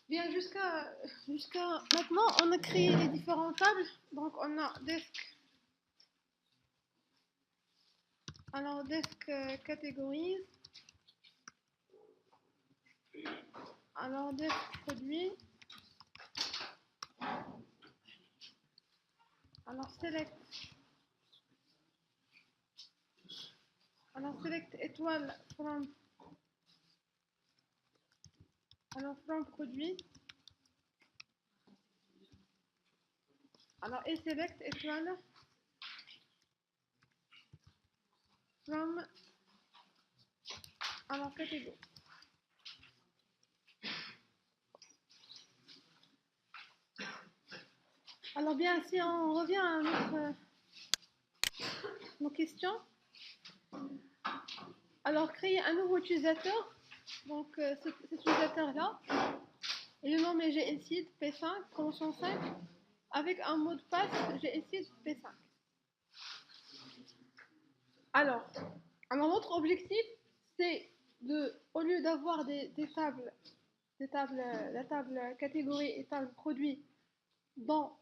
Bien, jusqu'à maintenant, on a créé les différentes tables. Donc, on a desk. Alors, desk catégories. Alors, desk produit. Alors, select. Alors, select étoile from. Alors, from produit. Alors, et select étoile from. Alors, catégorie. Alors, bien, si on revient à nos questions. Alors, créer un nouveau utilisateur. Donc, cet utilisateur-là. Et le nom est GLSID P5, convention 5, avec un mot de passe GLSID P5. Alors, notre objectif, c'est au lieu d'avoir la table catégorie et table produit dans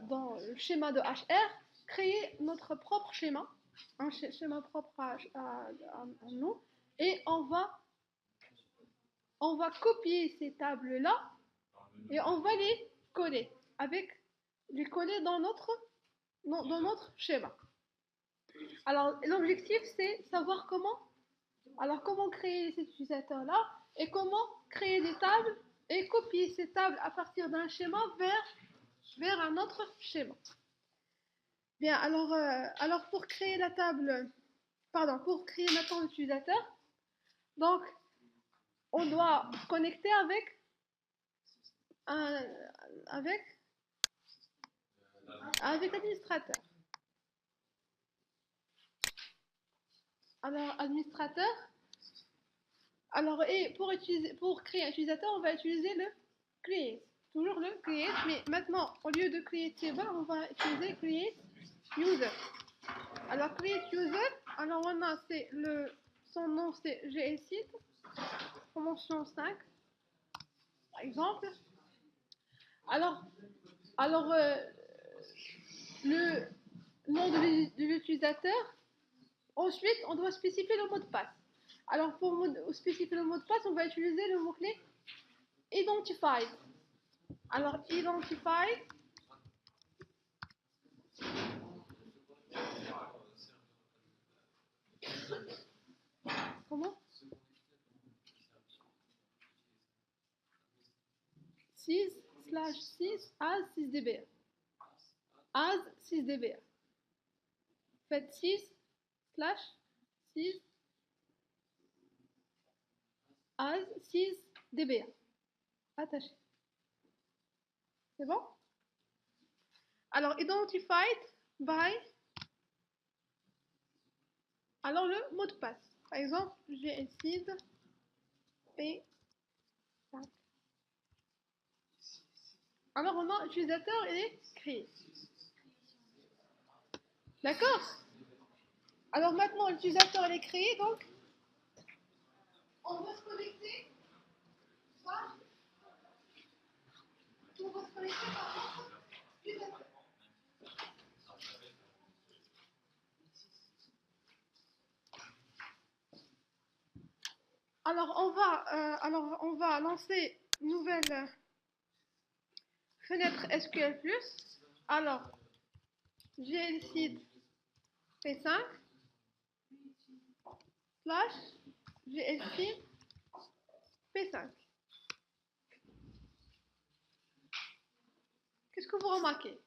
le schéma de HR, créer notre propre schéma, un schéma propre à nous, et on va copier ces tables-là et on va les coller dans notre schéma. Alors, l'objectif, c'est savoir comment créer cet utilisateur-là et comment créer des tables et copier ces tables à partir d'un schéma vers un autre schéma. Bien, alors pour créer pour créer maintenant l'utilisateur, donc on doit connecter avec l'administrateur. Alors, administrateur. Alors, et pour créer un utilisateur, on va utiliser le create. Toujours le create, mais maintenant, au lieu de create table, on va utiliser create user. Alors, create user, alors on a, son nom c'est GLSID, convention 5, par exemple. Alors le nom de l'utilisateur. Ensuite, on doit spécifier le mot de passe. Alors, pour spécifier le mot de passe, on va utiliser le mot-clé identified. Alors, identified. Comment 6/6 as 6db. As 6db. Faites 6/6 as 6db. Attaché. C'est bon? Alors, identified by. Alors, le mot de passe. Par exemple, GLSID P5. Alors, on a utilisateur et créé. D'accord? Alors, maintenant, l'utilisateur est créé, donc on va se connecter par notre utilisateur. Alors, on va lancer une nouvelle fenêtre SQL+. Alors, GLSID P5 / GLSID P5. Qu'est-ce que vous remarquez?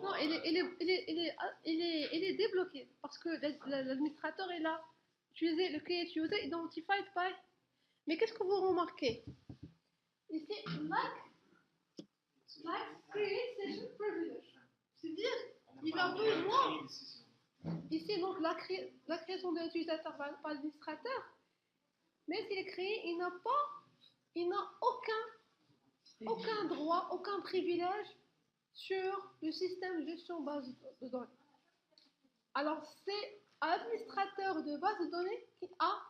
Non, il est débloqué parce que l'administrateur est là. Utilisez le create user identified by. Mais qu'est-ce que vous remarquez? Ici, like create session privilege. C'est-à-dire, il a besoin. Ici, donc, la création d'un utilisateur par l'administrateur. Mais s'il est créé, il n'a aucun droit, aucun privilège sur le système de gestion base de données. Alors, c'est l'administrateur de base de données qui a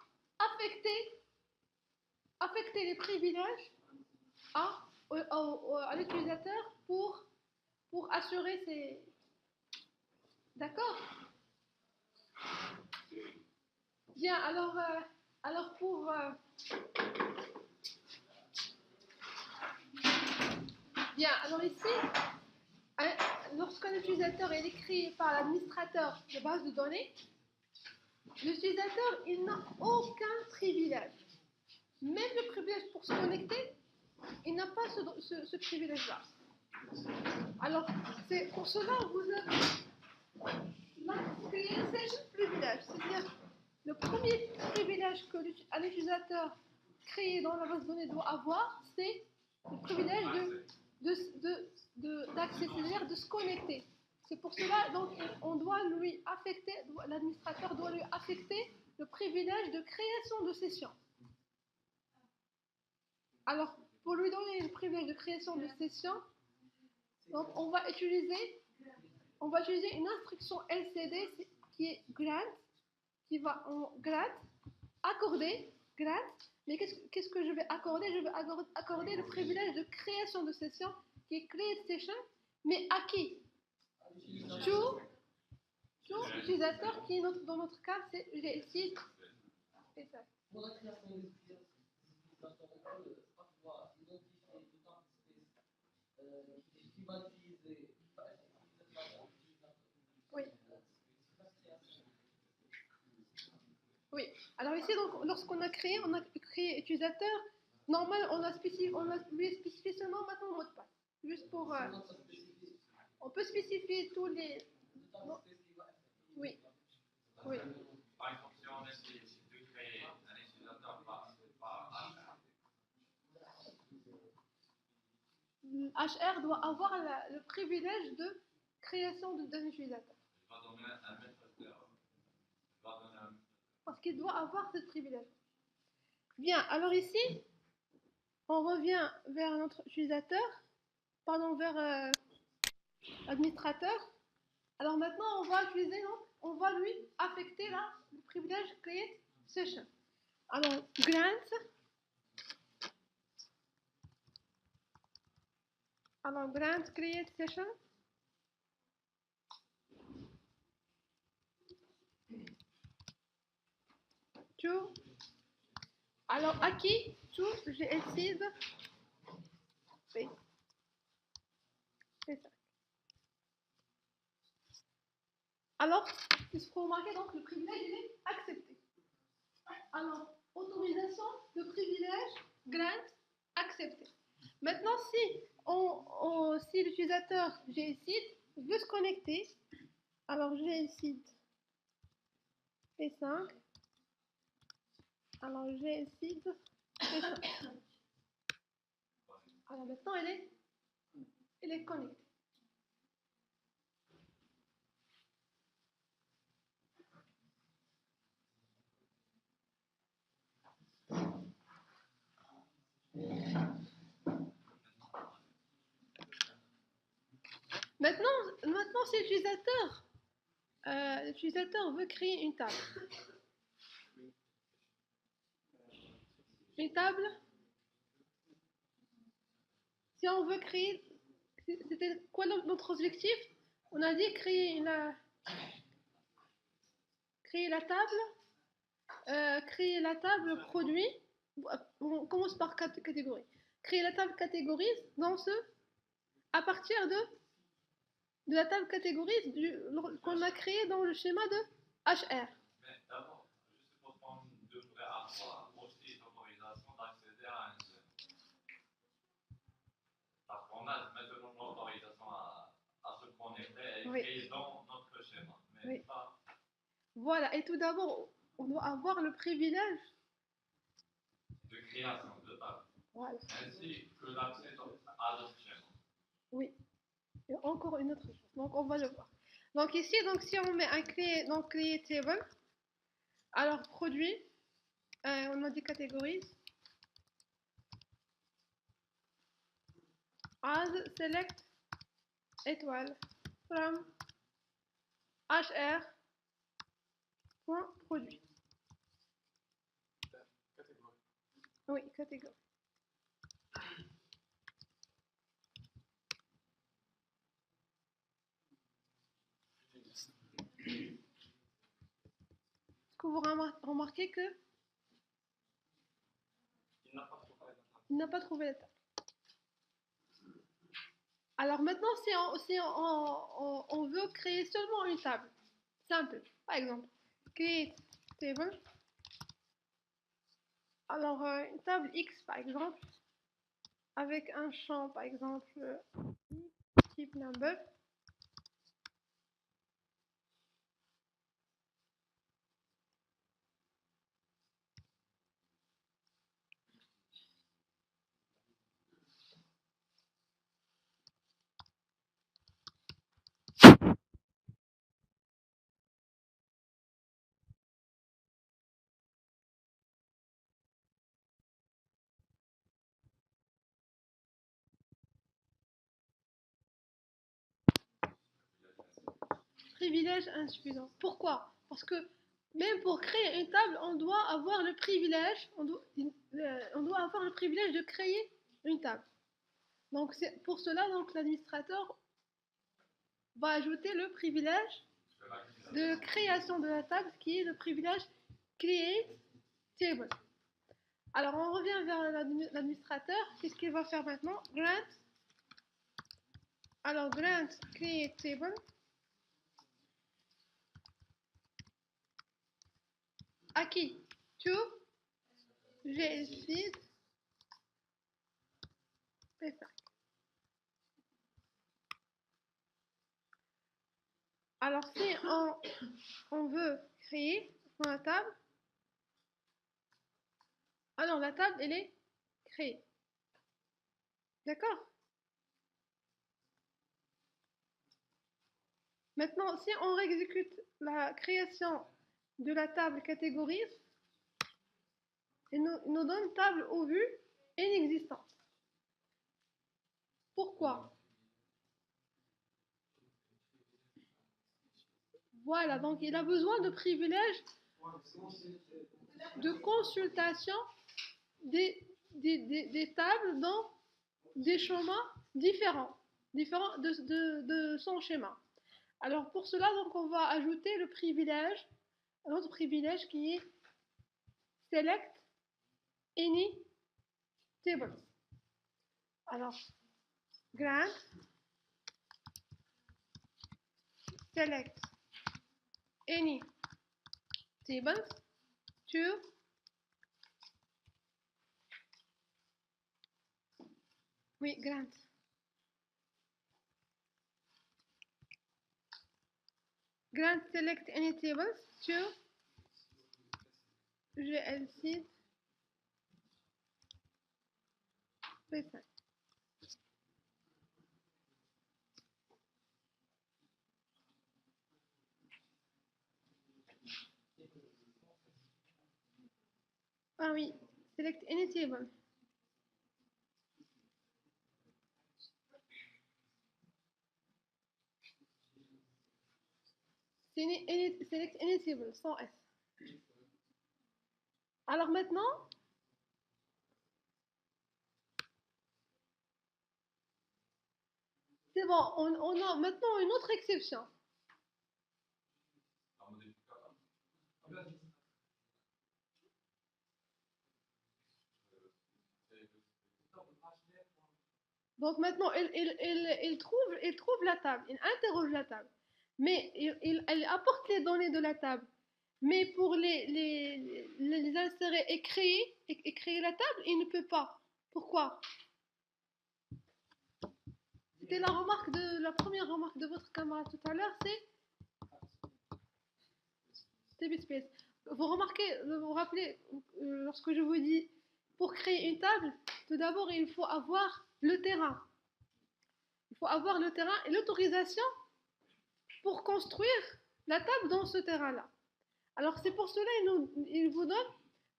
affecté les privilèges à l'utilisateur pour assurer ses... D'accord? Bien, alors pour... Bien, alors ici, lorsqu'un utilisateur est créé par l'administrateur de base de données, l'utilisateur, il n'a aucun privilège. Même le privilège pour se connecter, il n'a pas ce privilège-là. Alors, c'est pour cela que vous avez l'Accession privilège, c'est-à-dire le premier privilège que l'utilisateur créé dans la base de données doit avoir, c'est le privilège d'accès, c'est-à-dire de se connecter. C'est pour cela donc on doit lui affecter, l'administrateur doit lui affecter le privilège de création de session. Alors, pour lui donner le privilège de création de session, donc on va utiliser une instruction LCD qui est grant, qui va en grant, accorder, grant, mais qu'est-ce que je vais accorder? Je vais accorder le privilège de création de session qui est create session, mais à qui? To l'utilisateur qui, dans notre cas, c'est GSI. C'est ça. Oui. Oui. Alors ici, donc, lorsqu'on a créé utilisateur, normal, on a spécifié seulement maintenant le mot de passe. Juste pour... on peut spécifier tous les... Non. Oui. Oui. Par exemple, si on essaie de créer un utilisateur par HR doit avoir le privilège de création d'un utilisateur. je vais donner un maître-auteur. Parce qu'il doit avoir ce privilège. Bien, alors ici, on revient vers notre utilisateur, pardon, vers l'administrateur. Alors maintenant, on va utiliser, donc, on va lui affecter là le privilège create session. Alors, grant. Alors, grant create session. To. Alors, à qui? To, j'ai essayé de... Oui. C'est ça. Alors, il faut remarquer donc le privilège il est accepté. Alors, autorisation de privilège, grant, accepté. Maintenant, si l'utilisateur GSID veut se connecter, alors GSID P5, alors GSID P5. Alors maintenant, elle est connectée. Maintenant si l'utilisateur veut créer une table. Une table, si on veut créer, c'était quoi notre objectif? On a dit créer la table produit. On commence par catégorie. Créer la table catégorise à partir de la table catégorise qu'on a créée dans le schéma de HR. Mais d'abord, je suppose qu'on devrait avoir aussi l'autorisation d'accéder à un seul. Parce qu'on a maintenant l'autorisation à se connecter et créer dans notre schéma. Mais pas... Voilà, et tout d'abord, on doit avoir le privilège de création de table. Voilà. Ainsi que l'accès à d'autres schémas. Oui. Et encore une autre chose. Donc, on va le voir. Donc, ici, si on met un create table, alors produit, on a dit catégories. As select étoile from hr.produit. Catégorie. Oui, catégorie. Est-ce que vous remarquez que il n'a pas trouvé la table? Alors maintenant, si on veut créer seulement une table, simple, par exemple, create table. Alors une table X, par exemple, avec un champ, par exemple, type number. Privilège insuffisant. Pourquoi? Parce que même pour créer une table, on doit avoir le privilège, on doit avoir le privilège de créer une table. Donc c'est pour cela, donc l'administrateur va ajouter le privilège de création de la table, qui est le privilège create table. Alors on revient vers l'administrateur. Qu'est-ce qu'il va faire maintenant? Grant. Alors grant create table. À qui? To GLSeed P5. Alors si on veut créer la table, alors la table elle est créée. D'accord? Maintenant, si on exécute la création de la table catégorie, il nous donne table au vu inexistante. Pourquoi? Voilà, donc il a besoin de privilèges de consultation des tables dans des chemins différents de son schéma. Alors pour cela, donc, on va ajouter le privilège, un autre privilège qui est select any tables. Alors, grant select any tables to oui, grant. Grant select any tables to GLSeed P5. Ah oui, select any table. Select any table sans S. Alors maintenant, c'est bon, on a maintenant une autre exception. Donc maintenant, il trouve la table, il interroge la table, mais elle apporte les données de la table. Mais pour les insérer et créer la table, il ne peut pas. Pourquoi? C'était la première remarque de votre camarade tout à l'heure, c'est TB-Space. Vous vous rappelez, lorsque je vous dis, pour créer une table, tout d'abord, il faut avoir le terrain. Il faut avoir le terrain et l'autorisation pour construire la table dans ce terrain-là. Alors c'est pour cela il vous donne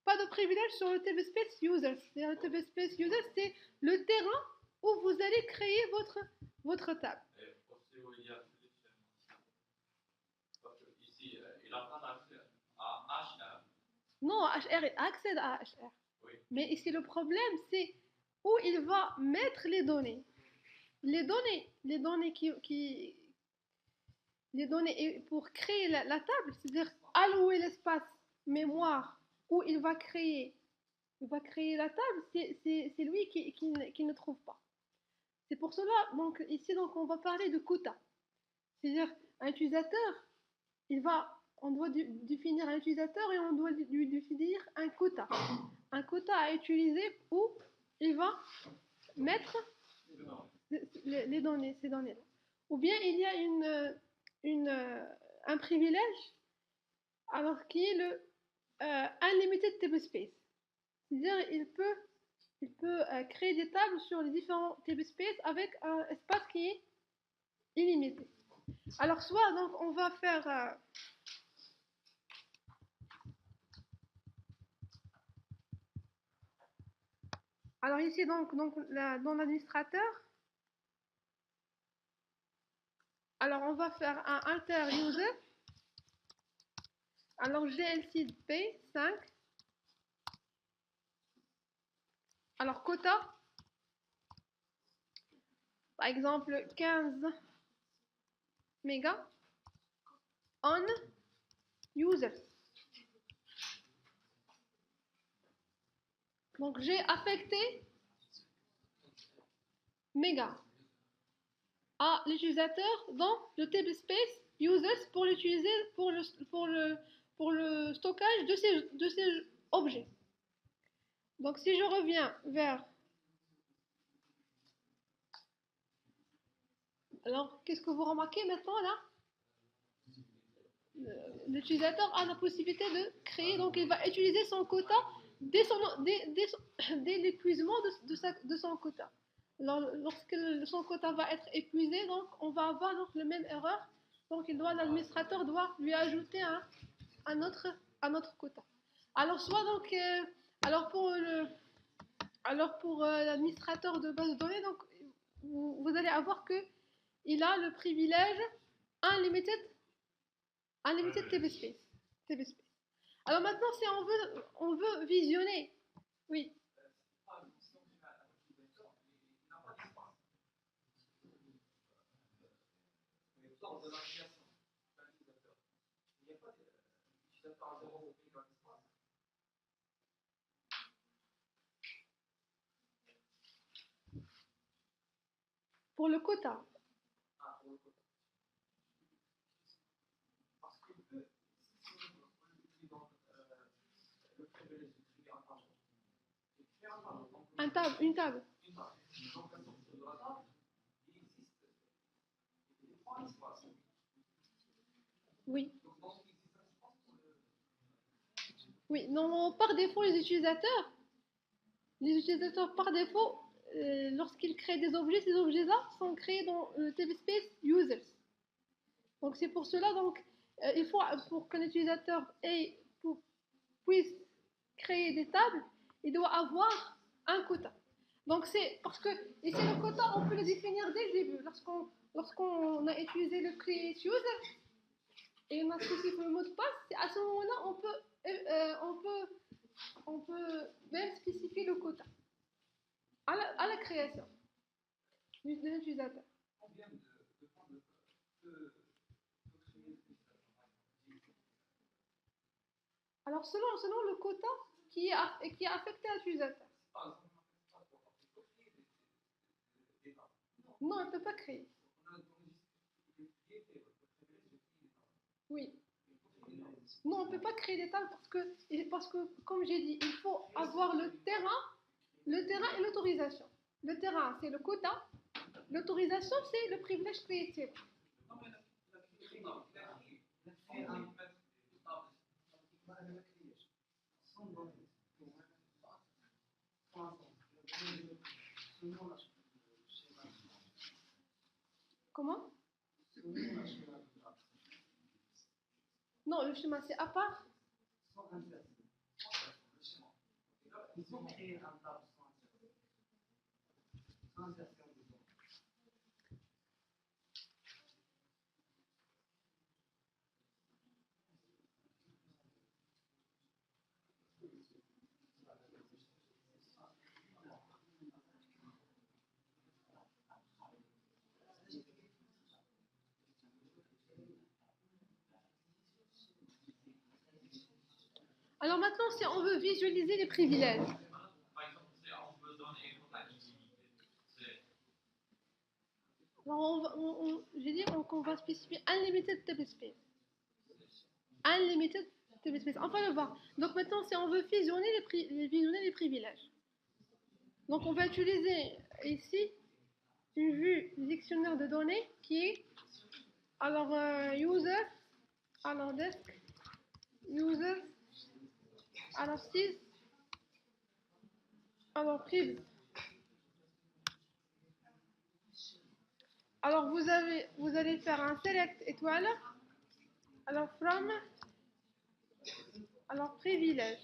pas de privilège sur le TB-Space User. Le TB-Space User, c'est le terrain où vous allez créer votre table. Et pour n'a pas accès à HR. Non, HR, il accède à HR. Oui. Mais ici, le problème, c'est où il va mettre les données. Les données les données pour créer la table, c'est-à-dire allouer l'espace mémoire où il va créer la table, c'est lui qui ne trouve pas. C'est pour cela, donc ici, donc, on va parler de quota. C'est-à-dire, un utilisateur, on doit définir un utilisateur et on doit lui définir un quota. Un quota à utiliser où il va mettre les données, ces données-là. Ou bien il y a un privilège, alors qui est le unlimited table space. C'est-à-dire il peut créer des tables sur les différents table space avec un espace qui est illimité. Alors soit donc on va faire alors ici donc dans l'administrateur, alors on va faire un alter user. Alors glcp 5. Alors quota, par exemple 15 mégas on user. Donc j'ai affecté mégas à l'utilisateur dans le table space users pour l'utiliser pour le stockage de ces objets. Donc si je reviens vers... Alors qu'est-ce que vous remarquez maintenant là? L'utilisateur a la possibilité de créer, donc il va utiliser son quota dès l'épuisement de son quota. Alors, lorsque son quota va être épuisé, donc on va avoir donc la même erreur. Donc l'administrateur doit lui ajouter un autre quota. Alors soit donc pour l'administrateur de base de données, donc vous allez avoir que il a le privilège unlimited table space. Alors maintenant, si on veut visionner, oui. Pour le quota. Une table. Oui. Oui, non, par défaut, les utilisateurs par défaut, lorsqu'ils créent des objets, ces objets-là sont créés dans le table space users. Donc c'est pour cela, donc, il faut, pour qu'un utilisateur puisse créer des tables, il doit avoir un quota. Donc c'est parce que ici le quota, on peut le définir dès le début. Lorsqu'on a utilisé le create user et on a spécifié le mot de passe, à ce moment-là, on peut même spécifier le quota à la création de l'utilisateur. Alors selon le quota qui est affecté à l'utilisateur. Non, elle ne peut pas créer. Oui. Non, on ne peut pas créer des tables parce que, comme j'ai dit, il faut avoir le terrain et l'autorisation. Le terrain, c'est le quota. L'autorisation, c'est le privilège creative. Comment? Non, le schéma, c'est à part. Ils ont créé un table sans insertion. maintenant, si on veut visualiser les privilèges. Par exemple, on peut donner la illimité. Alors, j'ai dit qu'on va spécifier unlimited table space. Unlimited table space. On va le voir. Donc maintenant, si on veut fusionner les privilèges. Donc on va utiliser ici une vue dictionnaire de données qui est alors user, alors desk, user, alors sys, alors priv. Alors vous allez faire un select étoile, alors from, alors privilège.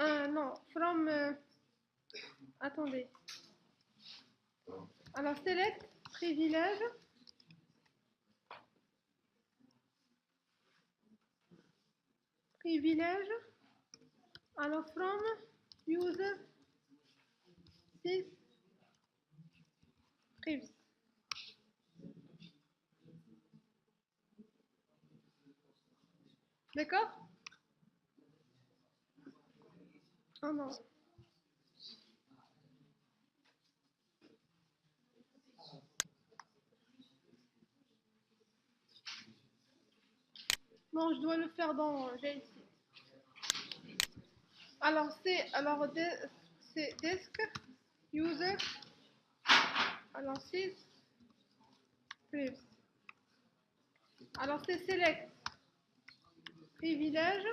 Non, from, attendez. Alors select privilège. Privilège. Alors from user sys priv. D'accord? Oh non. Non, je dois le faire dans j'ai ici. Alors c'est desk user alors sys priv. Alors c'est select privilège.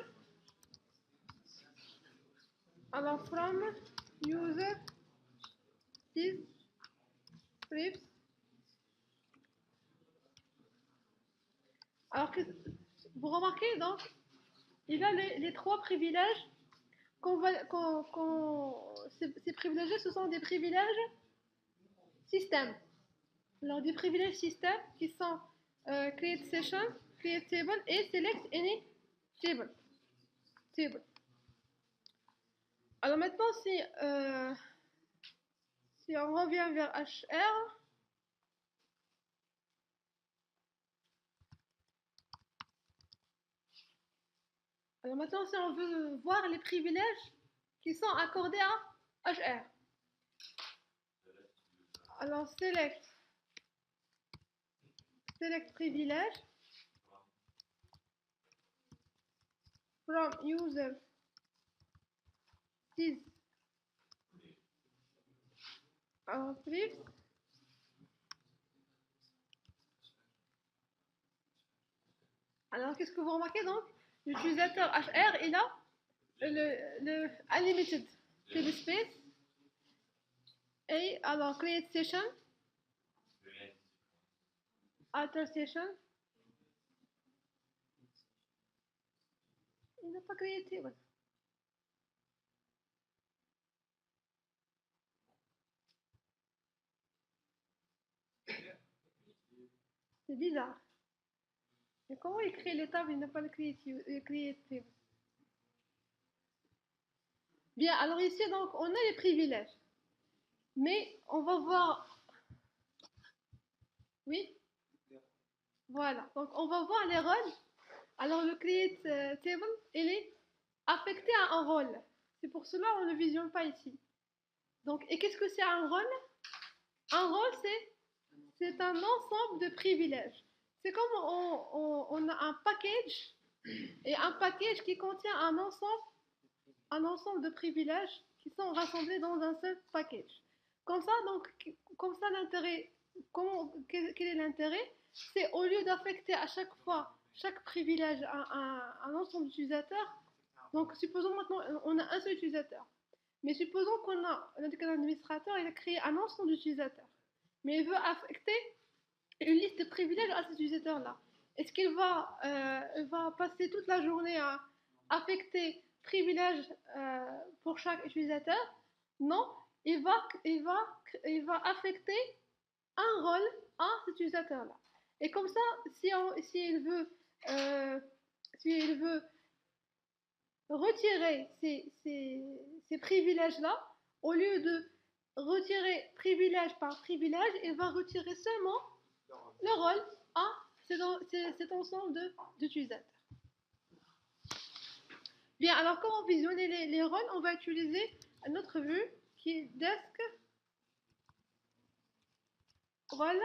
Alors from user sys priv. Alors que vous remarquez donc il a les trois privilèges ces privilèges, ce sont des privilèges système. Alors des privilèges système qui sont create session, create table et select any table. Alors maintenant si on revient vers HR, alors maintenant si on veut voir les privilèges qui sont accordés à HR, alors select privilège from user sys priv. Alors qu'est-ce que vous remarquez donc? L'utilisateur HR il a le unlimited table space et alors create session, alter session, il n'a pas créé table. C'est bizarre. Mais comment il crée les tables, il n'a pas le créé table? Bien, alors ici donc on a les privilèges. Mais on va voir. Oui? Voilà. Donc on va voir les rôles. Alors le create table, il est affecté à un rôle. C'est pour cela qu'on ne le visionne pas ici. Donc, et qu'est-ce que c'est un rôle? Un rôle, c'est un ensemble de privilèges. C'est comme on a un package et un package qui contient un ensemble de privilèges qui sont rassemblés dans un seul package. Comme ça, l'intérêt, quel est l'intérêt? C'est au lieu d'affecter à chaque fois chaque privilège à un ensemble d'utilisateurs. Donc, supposons maintenant on a un seul utilisateur. Mais supposons qu'on a l'administrateur, il a créé un ensemble d'utilisateurs. Mais il veut affecter une liste de privilèges à cet utilisateur-là. Est-ce qu'il va passer toute la journée à affecter privilèges pour chaque utilisateur? Non, il va affecter un rôle à cet utilisateur-là. Et comme ça, s'il veut retirer ces privilèges-là, au lieu de retirer privilège par privilège, il va retirer seulement le rôle à cet ensemble d'utilisateurs. Bien, alors comment visionner les rôles? On va utiliser notre vue qui est desk rôle.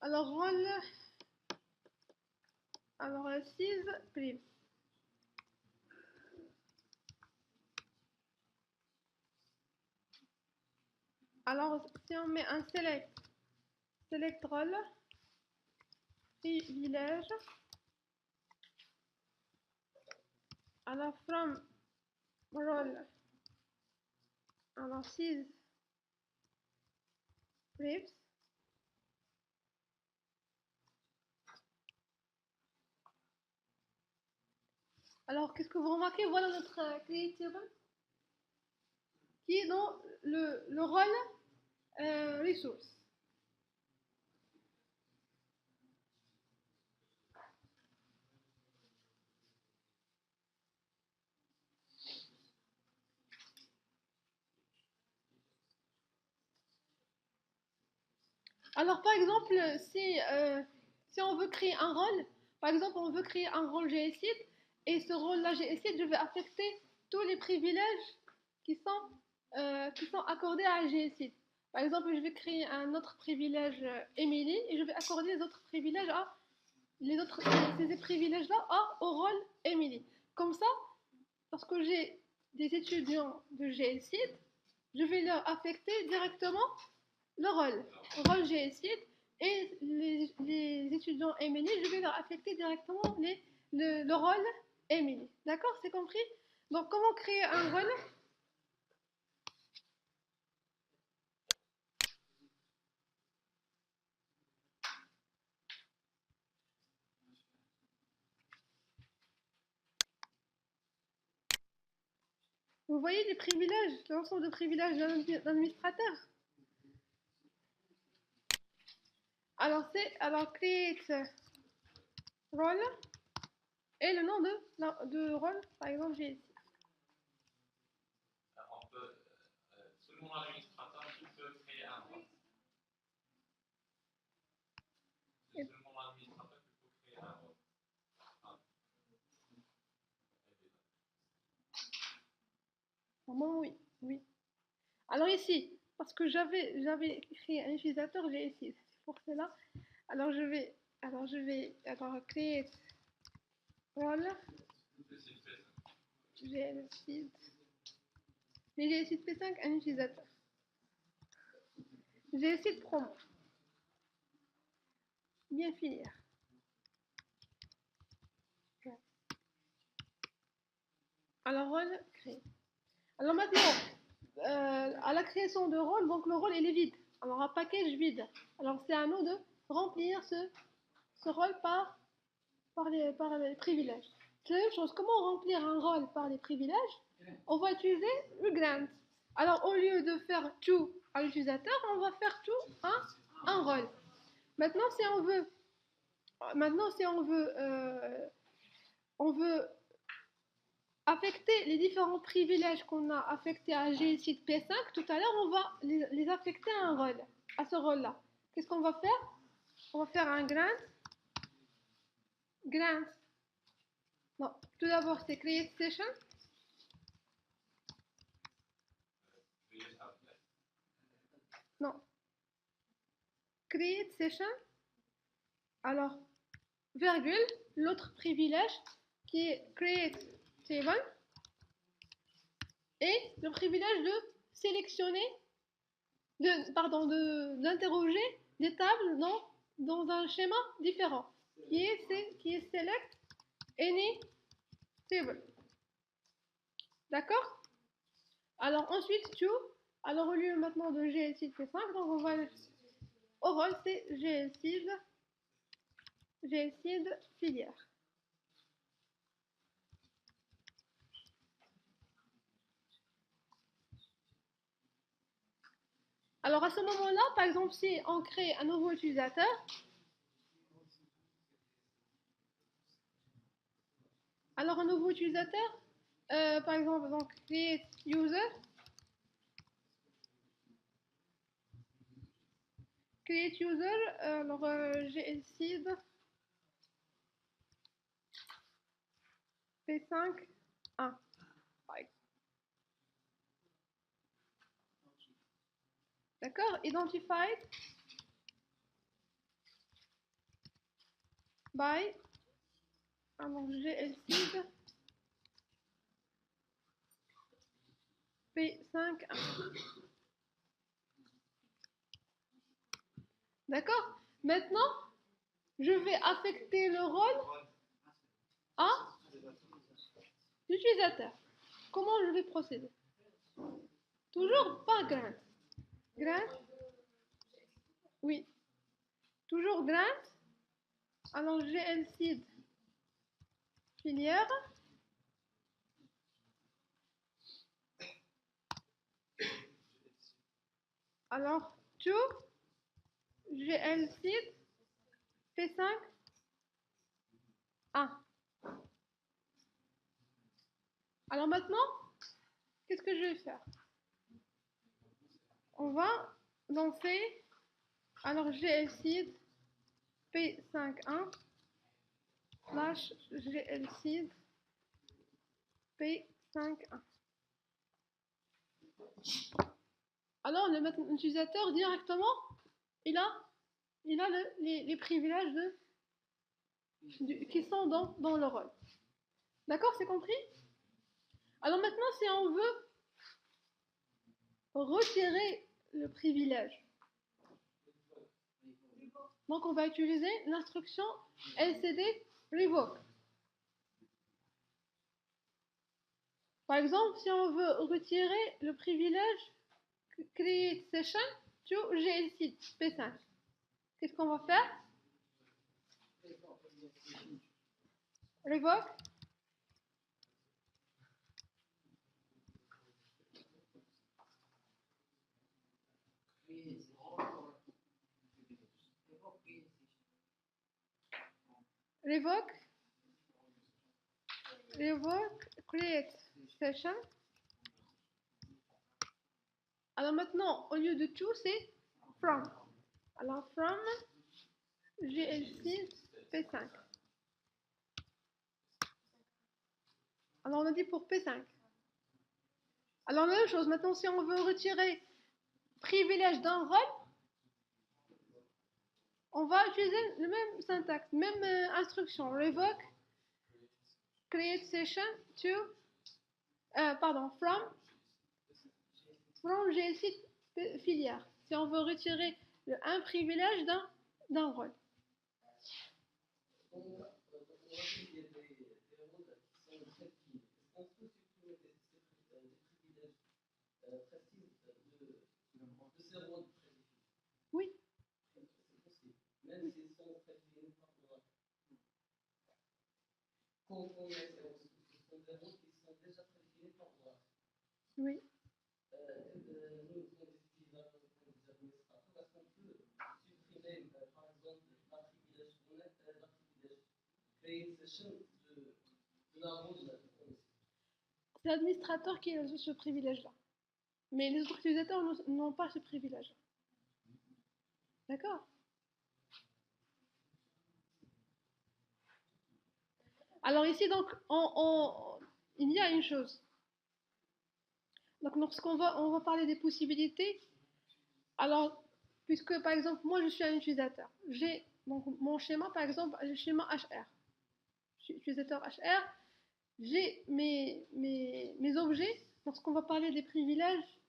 Alors rôle, alors 6 prime. Alors si on met un select rôle, privilège, alors from role, alors 6 primes. Alors, qu'est-ce que vous remarquez? Voilà notre create table qui est dans le rôle resource. Alors, par exemple, si on veut créer un rôle, par exemple, on veut créer un rôle GSID, et ce rôle-là GSID, je vais affecter tous les privilèges qui sont accordés à GSID. Par exemple, je vais créer un autre privilège Emily, et je vais accorder les autres privilèges ces privilèges-là au rôle Emily. Comme ça, parce que j'ai des étudiants de GSID, je vais leur affecter directement le rôle GSID, et les étudiants Emily, je vais leur affecter directement le rôle Emily. D'accord? C'est compris? Donc, comment créer un rôle? Vous voyez les privilèges, l'ensemble de privilèges d'un administrateur. Alors, create role et le nom de rôle, par exemple, j'ai ici. On peut, selon l'administrateur, tu peux créer un rôle. C'est seulement l'administrateur qui peut créer un rôle. Normalement, oui. Alors ici, parce que j'avais créé un utilisateur, j'ai ici. C'est pour cela. Alors je vais créer rôle. J'ai le site P5, un utilisateur. J'ai le site promo. Bien finir. Alors rôle créé. Alors maintenant, à la création de rôle, donc le rôle il est vide. Alors un package vide. Alors c'est à nous de remplir ce rôle par les privilèges. C'est la même chose. Comment remplir un rôle par les privilèges? On va utiliser le grant. Alors au lieu de faire tout à l'utilisateur, on va faire tout à un rôle. Maintenant si on veut affecter les différents privilèges qu'on a affectés à GSID P5, tout à l'heure, on va les affecter à un rôle, à ce rôle-là. Qu'est-ce qu'on va faire? On va faire un grant. Non, tout d'abord, c'est create session. Non. Create session. Alors, virgule, l'autre privilège qui est create table. Et le privilège de sélectionner, d'interroger des tables dans un schéma différent, qui est select any table. D'accord? Alors ensuite, to, alors au lieu maintenant de GSID P5, donc on va au rôle, c'est GSID filière. Alors à ce moment-là, par exemple, si on crée un nouveau utilisateur, alors un nouveau utilisateur, par exemple, donc create user, Create user, alors GLSeed P5 1. D'accord? Identified by, alors GLSeed P5 1. D'accord? Maintenant, je vais affecter le rôle à l'utilisateur. Comment je vais procéder? Toujours par grant. Grant? Oui. Toujours grant. Alors GLSeed filière. Alors to GLSeed P5 1. Alors maintenant, qu'est-ce que je vais faire? On va lancer, alors GLSeed P51 slash GLSeed P51. Alors l'utilisateur directement, il a les privilèges qui sont dans le rôle. D'accord, c'est compris? Alors maintenant, si on veut retirer le privilège, donc on va utiliser l'instruction LCD revoke. Par exemple, si on veut retirer le privilège create session to GLSeed P5, qu'est-ce qu'on va faire? Revoke. Revoke create session. Alors maintenant, au lieu de to, c'est from. Alors from GLSeed P5. Alors on a dit pour P5. Alors la même chose, maintenant si on veut retirer privilège d'un rôle, on va utiliser le même syntaxe, même instruction. Revoke create session to from GLSeed filière. Si on veut retirer un privilège d'un rôle. Oui. Oui. C'est l'administrateur qui a ce privilège-là. Mais les autres utilisateurs n'ont pas ce privilège. D'accord? Alors ici, donc, il y a une chose. Donc, lorsqu'on va parler des possibilités, alors, puisque par exemple, moi je suis un utilisateur, j'ai donc mon schéma, par exemple, le schéma HR. Je suis utilisateur HR, j'ai mes objets, lorsqu'on va parler des privilèges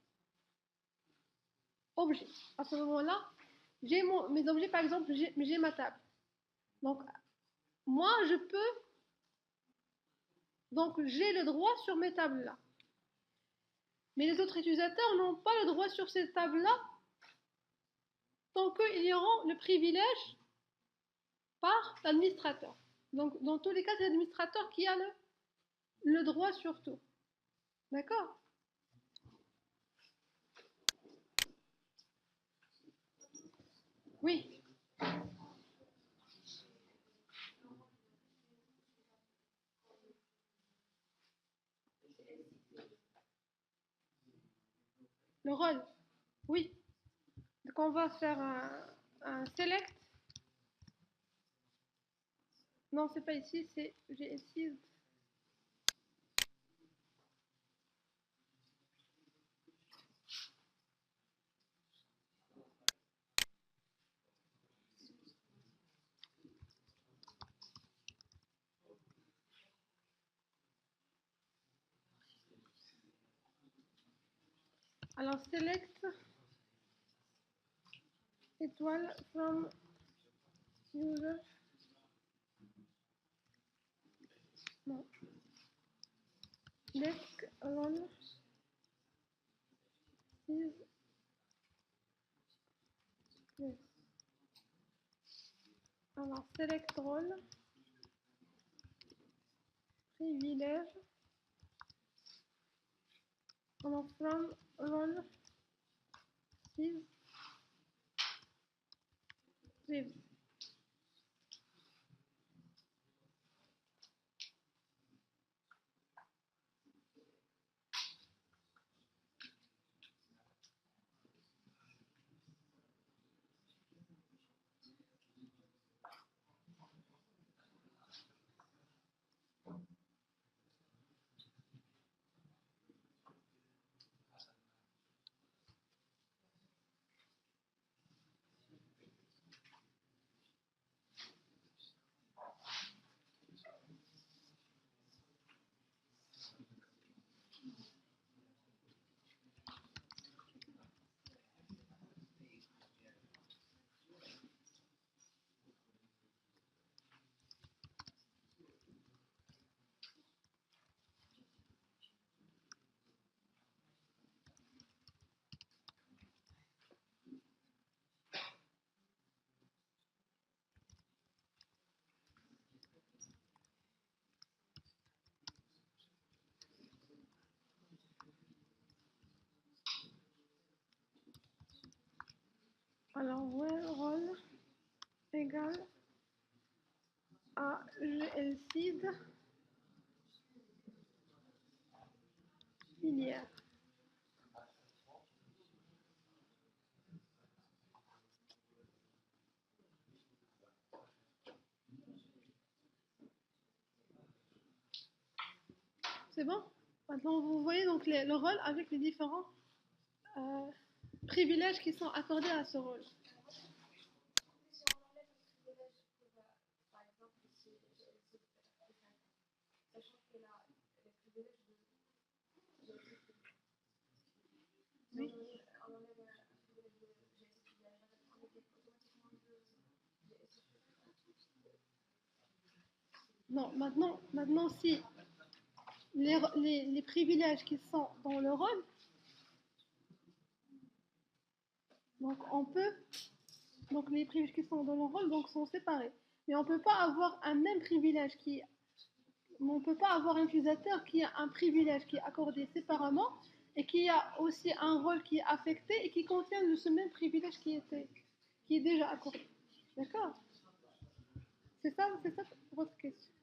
objets. À ce moment-là, j'ai mes objets, par exemple, j'ai ma table. Donc, moi, je peux, donc j'ai le droit sur mes tables-là. Mais les autres utilisateurs n'ont pas le droit sur ces tables-là tant qu'ils auront le privilège par l'administrateur. Donc, dans tous les cas, c'est l'administrateur qui a le droit sur tout. D'accord? Oui. Le rôle. Oui. Donc, on va faire Select. Non, c'est pas ici, c'est j'ai ici. Alors, select étoile from user. Non. Desk role is yes. Alors, select role, privilège. Alors, from role is priv. Alors, where role égale à glseed filière. C'est bon? Maintenant, vous voyez donc le rôle avec les différents privilèges qui sont accordés à ce rôle. Oui. Non, maintenant si les privilèges qui sont dans le rôle, donc on peut, donc les privilèges qui sont dans le rôle donc sont séparés. Mais on ne peut pas avoir un même privilège on ne peut pas avoir un utilisateur qui a un privilège qui est accordé séparément et qui a aussi un rôle qui est affecté et qui contient ce même privilège qui est déjà accordé. D'accord? C'est ça votre question.